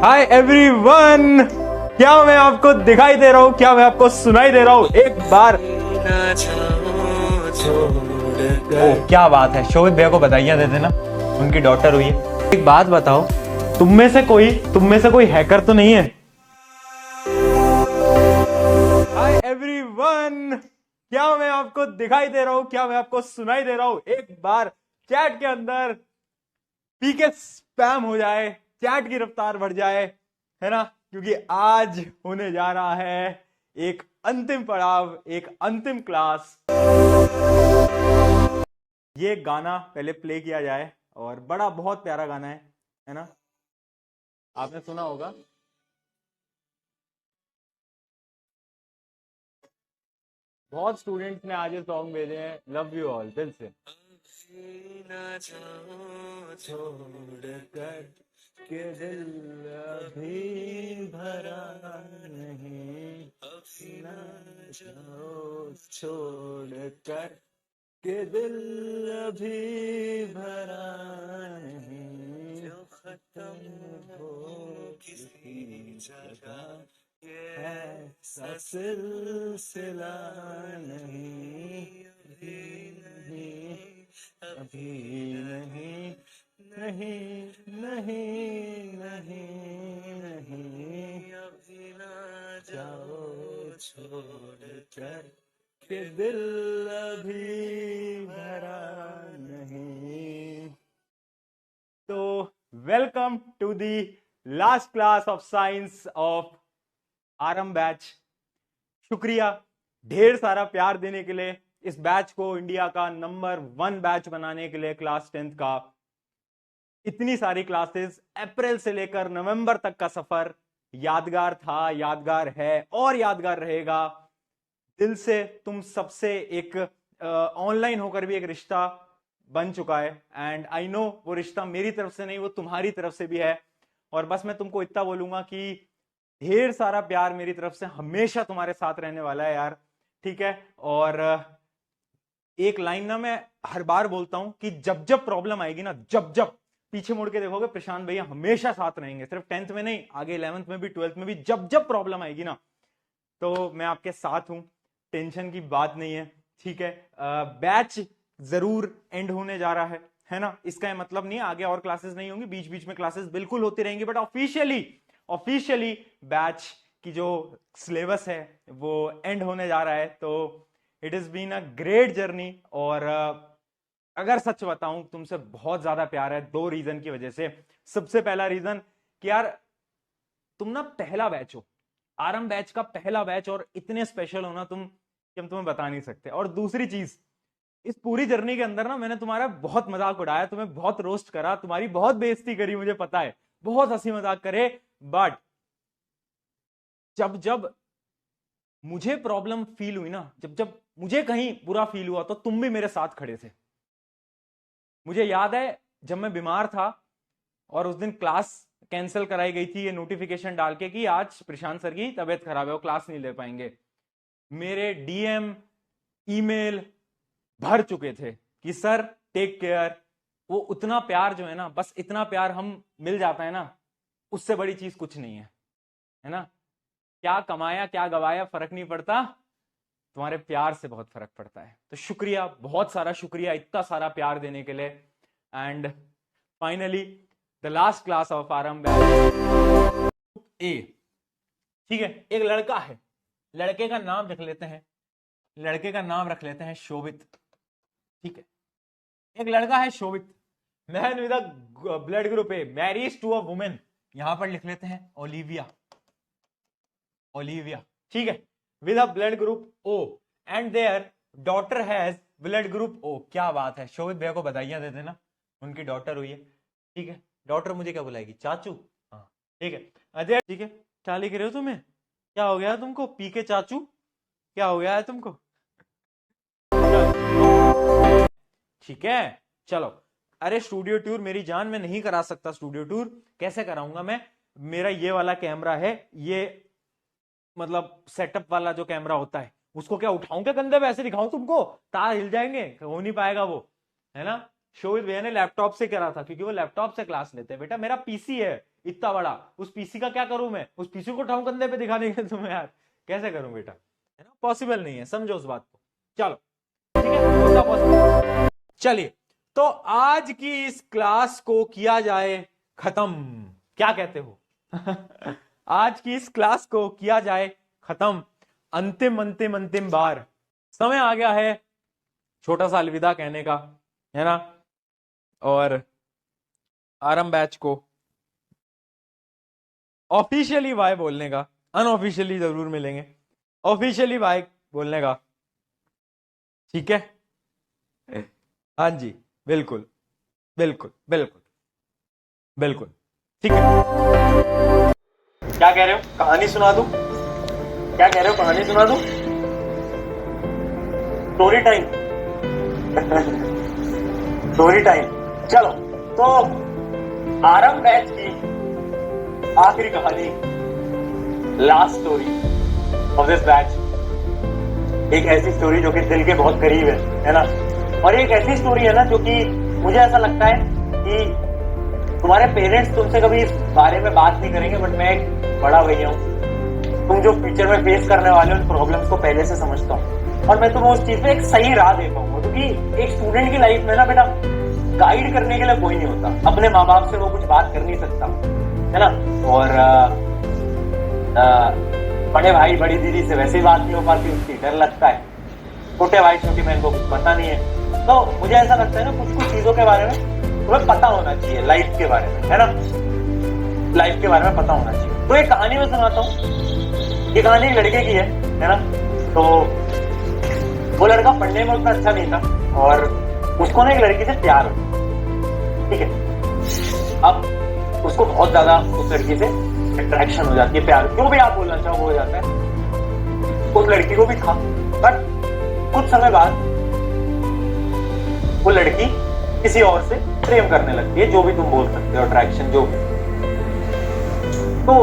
Hi everyone, क्या मैं आपको दिखाई दे रहा हूँ? क्या मैं आपको सुनाई दे रहा हूँ? एक बार ओ क्या बात है, शोभित भैया को बधाइयां दे देना, उनकी डॉटर हुई है। एक बात बताओ, तुम में से कोई हैकर तो नहीं है? हाय एवरीवन, क्या मैं आपको दिखाई दे रहा हूँ? क्या मैं आपको सुनाई दे रहा हूँ? एक बार चैट के अंदर पीके स्पैम हो जाए, चैट की रफ्तार बढ़ जाए, है ना? क्योंकि आज होने जा रहा है एक अंतिम पड़ाव, एक अंतिम क्लास। ये गाना पहले प्ले किया जाए, और बड़ा बहुत प्यारा गाना है ना? आपने सुना होगा। बहुत स्टूडेंट्स ने आज ये सॉन्ग भेजे हैं, लव यू ऑल दिल से। ना जाओ छोड़कर के दिल अभी भरा नहीं, अभी ना जाओ छोड़कर के दिल अभी भरा नहीं, जो खत्म हो किसी जगह ऐसा सिलसिला नहीं, अभी नहीं, नहीं नहीं नहीं नहीं, अभी ना जाओ छोड़कर के दिल अभी भरा नहीं। तो welcome to the last class of science of RM batch. शुक्रिया ढेर सारा प्यार देने के लिए, इस बैच को इंडिया का नंबर 1 बैच बनाने के लिए। क्लास 10th का इतनी सारी क्लासेस, अप्रैल से लेकर नवंबर तक का सफर यादगार था, यादगार है और यादगार रहेगा। दिल से तुम सबसे एक ऑनलाइन होकर भी एक रिश्ता बन चुका है, एंड आई नो वो रिश्ता मेरी तरफ से नहीं, वो तुम्हारी तरफ से भी है। और बस मैं तुमको इतना बोलूंगा कि ढेर सारा प्यार मेरी तरफ से हमेशा तुम्हारे साथ रहने वाला है यार, ठीक है? और एक लाइन ना मैं हर बार बोलता हूं कि जब जब प्रॉब्लम आएगी ना, जब जब पीछे मुड़ के देखोगे, प्रशांत भैया हमेशा साथ रहेंगे। सिर्फ 10th में नहीं, आगे 11th में भी, 12th में भी, जब जब प्रॉब्लम आएगी ना, तो मैं आपके साथ हूं। टेंशन की बात नहीं है, ठीक है? बैच जरूर एंड होने जा रहा है ना? इसका मतलब नहीं है आगे और क्लासेस नहीं होंगी, बीच बीच में क्लासेस बिल्कुल होती रहेंगी, बट ऑफिशियली बैच की जो सिलेबस है वो एंड होने जा रहा है। तो it is been a great journey, और अगर सच बताऊं, तुमसे बहुत ज्यादा प्यार है 2 रीजन की वजह से। सबसे पहला रीजन कि यार तुम ना पहला बैच हो, आरएम बैच का पहला बैच, और इतने स्पेशल हो ना तुम कि हम तुम्हें बता नहीं सकते। और दूसरी चीज, इस पूरी जर्नी के अंदर ना मैंने तुम्हारा बहुत मजाक उड़ाया, तुम्हें बहुत रोस्ट करा, तुम्हारी बहुत बेइज्जती करी, मुझे पता है, बहुत हंसी मजाक करे, बट जब जब मुझे प्रॉब्लम फील हुई ना, जब जब मुझे कहीं बुरा फील हुआ, तो तुम भी मेरे साथ खड़े थे। मुझे याद है जब मैं बीमार था और उस दिन क्लास कैंसिल कराई गई थी, ये नोटिफिकेशन डाल के कि आज प्रशांत सर की तबीयत खराब है, वो क्लास नहीं ले पाएंगे। मेरे डीएम, ईमेल भर चुके थे कि सर टेक केयर। वो उतना प्यार जो है ना, बस इतना प्यार हम मिल जाता है ना, उससे बड़ी चीज कुछ नहीं है ना? क्या कमाया क्या गवाया फर्क नहीं पड़ता, तुम्हारे प्यार से बहुत फर्क पड़ता है। तो शुक्रिया, बहुत सारा शुक्रिया इतना सारा प्यार देने के लिए। And finally the last class of RM batch A, ठीक है? एक लड़का है, लड़के का नाम रख लेते हैं, लड़के का नाम रख लेते हैं शोभित, ठीक है? एक लड़का है Shobhit, man with a blood group A, marries to a woman, यहां पर लिख लेते हैं ओलिविया, ओलिविया, ठीक है? With a blood group O, and their daughter has blood group O. क्या बात है, शोभित भैया को बधाइयां दे देना, उनकी डॉटर हुई है, ठीक है? डॉटर मुझे क्या बुलाएगी, चाचू? हाँ ठीक है। अजय, ठीक है, क्या लिख रहे हो तुम्हें? क्या हो गया है तुमको, पी के चाचू? क्या हो गया है तुमको? ठीक है, चलो। अरे स्टूडियो टूर मेरी जान, मैं नहीं करा सकता स्टूडियो टूर। कैसे कराऊंगा मैं? मेरा ये वाला कैमरा है, ये मतलब सेटअप वाला जो कैमरा होता है, उसको क्या उठाऊं क्या कंधे पे, ऐसे दिखाऊं तुमको? तार हिल जाएंगे, हो नहीं पाएगा वो, है ना? शोभित भैया ने लैपटॉप से करा था, क्योंकि वो लैपटॉप से क्लास लेते हैं। बेटा मेरा पीसी है, इतना बड़ा, उस पीसी का क्या करूं मैं, उस पीसी को उठाऊं कंधे पे दिखाने के तुम्हें यार, कैसे करूं बेटा, है ना, पॉसिबल नहीं है, समझो उस बात को। चलो ठीक है, उतना पॉसिबल। चलिए, तो आज की इस क्लास को किया जाए खत्म, क्या कहते हो? आज की इस क्लास को किया जाए खत्म, अंतिम अंतिम अंतिम बार, समय आ गया है छोटा सा अलविदा कहने का, है ना, और आरंभ बैच को ऑफिशियली बाय बोलने का, अनऑफिशियली जरूर मिलेंगे, ऑफिशियली बाय बोलने का, ठीक है? हाँ जी, बिल्कुल बिल्कुल बिल्कुल बिल्कुल, ठीक है। क्या कह रहे हो, कहानी सुना दूं? क्या कह रहे हो, कहानी सुना दूं? Story time. स्टोरी टाइम, चलो। तो आरंभ बैच की आखिरी कहानी, last story of this batch, एक ऐसी स्टोरी जो कि दिल के बहुत करीब है ना, और एक ऐसी स्टोरी है ना जो कि मुझे ऐसा लगता है कि तुम्हारे पेरेंट्स तुमसे कभी इस बारे में बात नहीं करेंगे, बट मैं एक बड़ा भैया हूँ, तुम जो फ्यूचर में फेस करने वाले हो उन प्रॉब्लम्स को पहले से समझता हूँ, और मैं तुम्हें उस चीज पे एक सही राह दे पाऊंगा, क्योंकि एक स्टूडेंट की लाइफ में ना बेटा, गाइड करने के लिए कोई नहीं होता, अपने माँ बाप से वो कुछ बात कर नहीं सकता, है ना, और बड़े भाई बड़ी दीदी से वैसे ही बात नहीं हो पाती, उसकी डर लगता है, छोटे भाई छोटी बहन को कुछ पता नहीं है, तो मुझे ऐसा लगता है ना, कुछ कुछ चीजों के बारे में तुम्हें पता होना चाहिए, लाइफ के बारे में, है ना, लाइफ के बारे में पता होना चाहिए। तो एक कहानी में सुनाता हूँ, ये कहानी एक लड़के की है ना, तो वो लड़का पढ़ने में उतना अच्छा नहीं था, और उसको ना एक लड़की से प्यार हो, ठीक है, अब उसको बहुत ज्यादा उस लड़की से अट्रैक्शन हो जाती है, प्यार, जो भी आप बोलना चाहो वो हो जाता है, उस लड़की को भी था, बट कुछ समय बाद वो लड़की किसी और से प्रेम करने लगती है, जो भी तुम बोल सकते हो, अट्रैक्शन जो भी। तो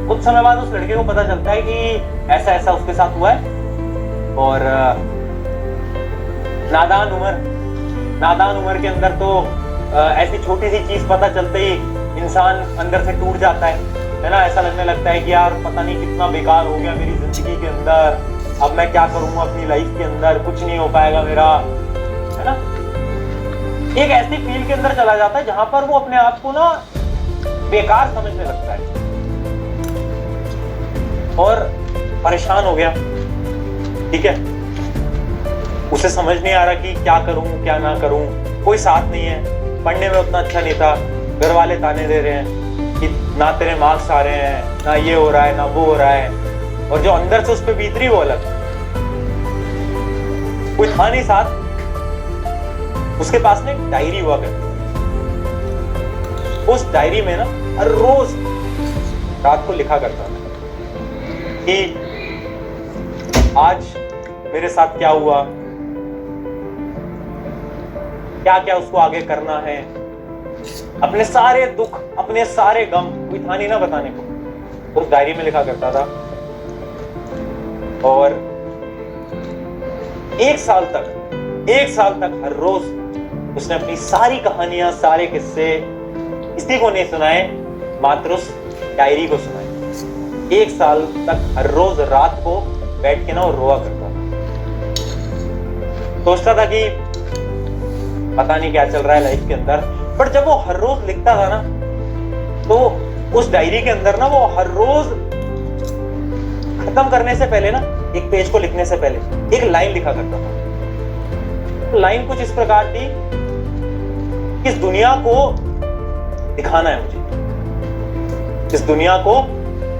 कुछ समय बाद उस लड़के को पता चलता है कि ऐसा ऐसा उसके साथ हुआ है, और नादान उम्र के अंदर तो ऐसी छोटी सी चीज पता चलते ही इंसान अंदर से टूट जाता है ना, ऐसा लगने लगता है कि यार पता नहीं कितना बेकार हो गया मेरी जिंदगी के अंदर, अब मैं क्या करूंगा अपनी लाइफ के अंदर, कुछ नहीं हो पाएगा मेरा, है ना, एक ऐसी फील्ड के अंदर चला जाता है जहां पर वो अपने आप को ना बेकार समझने लगता है, और परेशान हो गया, ठीक है, उसे समझ नहीं आ रहा कि क्या करूं क्या ना करूं, कोई साथ नहीं है, पढ़ने में उतना अच्छा नहीं था, घर वाले ताने दे रहे हैं कि ना तेरे मार्क्स आ रहे हैं, ना ये हो रहा है, ना वो हो रहा है, और जो अंदर से उस पर बीत रही वो अलग, कोई था नहीं साथ। उसके पास में एक डायरी हुआ करती, उस डायरी में ना हर रोज रात को लिखा करता था कि आज मेरे साथ क्या हुआ, क्या क्या उसको आगे करना है, अपने सारे दुख अपने सारे गम, कोई था नहीं ना बताने को, उस डायरी में लिखा करता था, और एक साल तक हर रोज उसने अपनी सारी कहानियां, सारे किस्से किसी को नहीं सुनाए, मात्र उस डायरी को सुनाए। एक साल तक हर रोज रात को बैठ के ना वो रोआ करता था, सोचता था कि पता नहीं क्या चल रहा है लाइफ के अंदर, पर जब वो हर रोज लिखता था ना, तो उस डायरी के अंदर ना वो हर रोज खत्म करने से पहले ना, एक पेज को लिखने से पहले एक लाइन लिखा करता था। लाइन कुछ इस प्रकार थी, इस दुनिया को दिखाना है मुझे, इस दुनिया को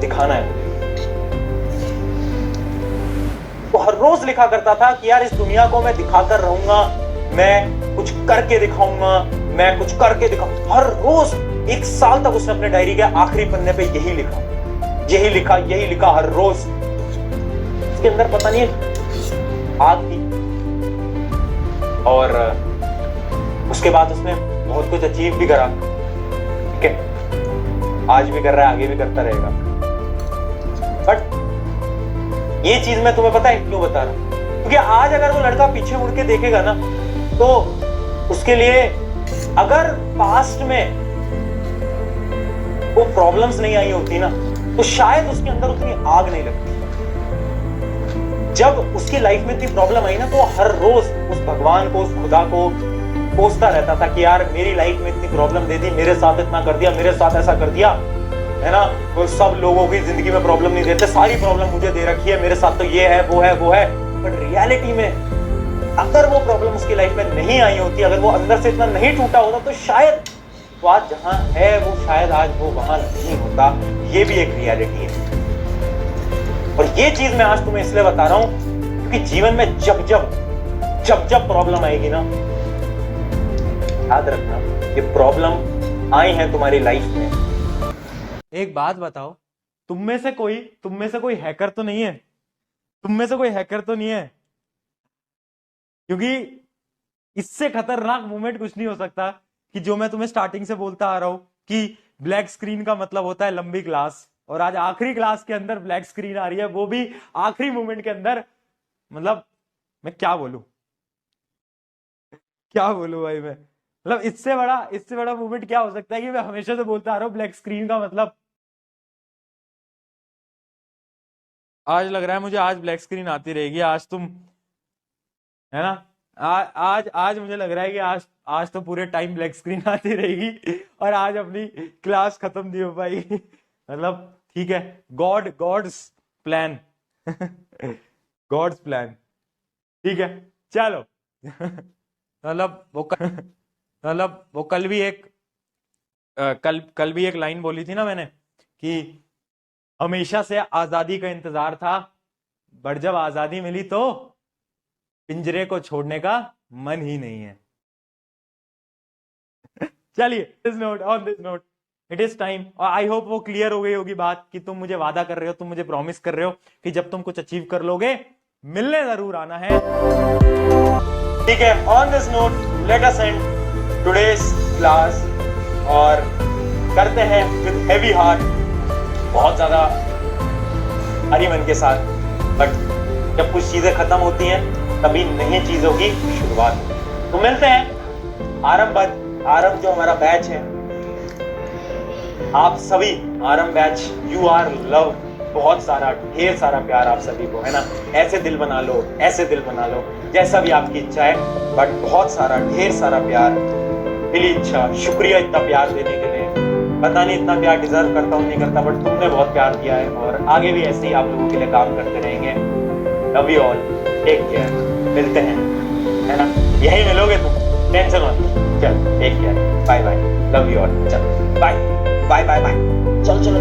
दिखाना है मुझे। वो हर रोज लिखा करता था कि यार इस दुनिया को मैं दिखाकर रहूंगा, मैं कुछ करके दिखाऊंगा, मैं कुछ करके दिखाऊंगा। हर रोज एक साल तक उसने अपने डायरी के आखिरी पन्ने पे यही लिखा हर रोज। उसके अंदर पता नहीं आग थी, और उसके बाद उसने बहुत कुछ अचीव भी करा, ठीक है, आज भी कर रहा है, आगे भी करता रहेगा। बट ये चीज मैं तुम्हें पता है क्यों बता रहा हूं, क्योंकि आज अगर वो लड़का पीछे मुड़ के देखेगा ना, तो उसके लिए अगर पास्ट में वो प्रॉब्लम्स नहीं आई होती ना, तो शायद उसके अंदर उतनी आग नहीं लगती। जब उसकी लाइफ में इतनी प्रॉब्लम आई ना, तो हर रोज उस भगवान को, उस खुदा को कोसता रहता था कि यार मेरी लाइफ में इतनी प्रॉब्लम दे दी, मेरे साथ इतना कर दिया, मेरे साथ ऐसा कर दिया, है ना। तो सब लोगों की जिंदगी में प्रॉब्लम नहीं देते, सारी प्रॉब्लम मुझे दे रखी है, मेरे साथ तो ये है, वो है, वो है। बट रियलिटी में अगर वो प्रॉब्लम उसकी लाइफ में नहीं आई होती, अगर वो अंदर से इतना नहीं टूटा होता, तो शायद वो आज जहां है, वो शायद आज वो वहां नहीं होता। ये भी एक रियलिटी है। और ये चीज मैं आज तुम्हें इसलिए बता रहा हूं क्योंकि जीवन में जब जब प्रॉब्लम आएगी ना, याद रखना ये प्रॉब्लम आई है तुम्हारी लाइफ में। एक बात बताओ, तुम में से कोई हैकर तो नहीं है? तुम में से कोई हैकर तो नहीं है? क्योंकि इससे खतरनाक मोमेंट कुछ नहीं हो सकता कि जो मैं तुम्हें स्टार्टिंग से बोलता आ रहा हूं कि ब्लैक स्क्रीन का मतलब होता है लंबी क्लास, और आज आखिरी क्लास के अंदर ब्लैक स्क्रीन आ रही है, वो भी आखिरी मोमेंट के अंदर। मतलब मैं क्या बोलूं भाई मैं, मतलब इससे बड़ा मूवमेंट क्या हो सकता है कि मैं हमेशा से बोलता आ रहा हूँ ब्लैक स्क्रीन का मतलब। आज लग रहा है मुझे आज ब्लैक स्क्रीन आती रहेगी, आज तुम, है ना। आज मुझे लग रहा है कि आज तो पूरे टाइम ब्लैक स्क्रीन आती रहेगी और आज अपनी क्लास खत्म नहीं हो पाई। मतलब ठीक है, गॉड्स प्लान। गॉड्स प्लान, ठीक है, चलो। मतलब वो कल भी एक लाइन बोली थी ना मैंने कि हमेशा से आजादी का इंतजार था, बट जब आजादी मिली तो पिंजरे को छोड़ने का मन ही नहीं है। चलिए, on this note it is time. और आई होप वो क्लियर हो गई होगी बात कि तुम मुझे वादा कर रहे हो, तुम मुझे प्रॉमिस कर रहे हो कि जब तुम कुछ अचीव कर लोगे मिलने जरूर आना है। ठीक है, on this note let us and today's class और करते हैं विद हेवी हार्ट, बहुत ज्यादा हरी मन के साथ। बट जब कुछ चीजें खत्म होती हैं तभी नई चीजों की शुरुआत होती है। तो मिलते हैं आरंभ जो हमारा बैच है, आप सभी आरंभ बैच, यू आर लव, बहुत सारा ढेर सारा प्यार आप सभी को, है ना। ऐसे दिल बना लो, ऐसे दिल बना लो, जैसा भी आपकी इच्छा है, बट बहुत सारा ढेर सारा प्यार, दिली इच्छा। शुक्रिया इतना प्यार देने के लिए, पता नहीं इतना प्यार डिजर्व करता हूँ नहीं करता, बट तुमने बहुत प्यार दिया है और आगे भी ऐसे ही आप लोगों के लिए काम करते रहेंगे। Love you all, take care, मिलते हैं, है ना, यही मिलोगे तुम, टेंशन मत। चल take care, bye bye, love you all, चल बाय बाय बाय बाय, चल चलो।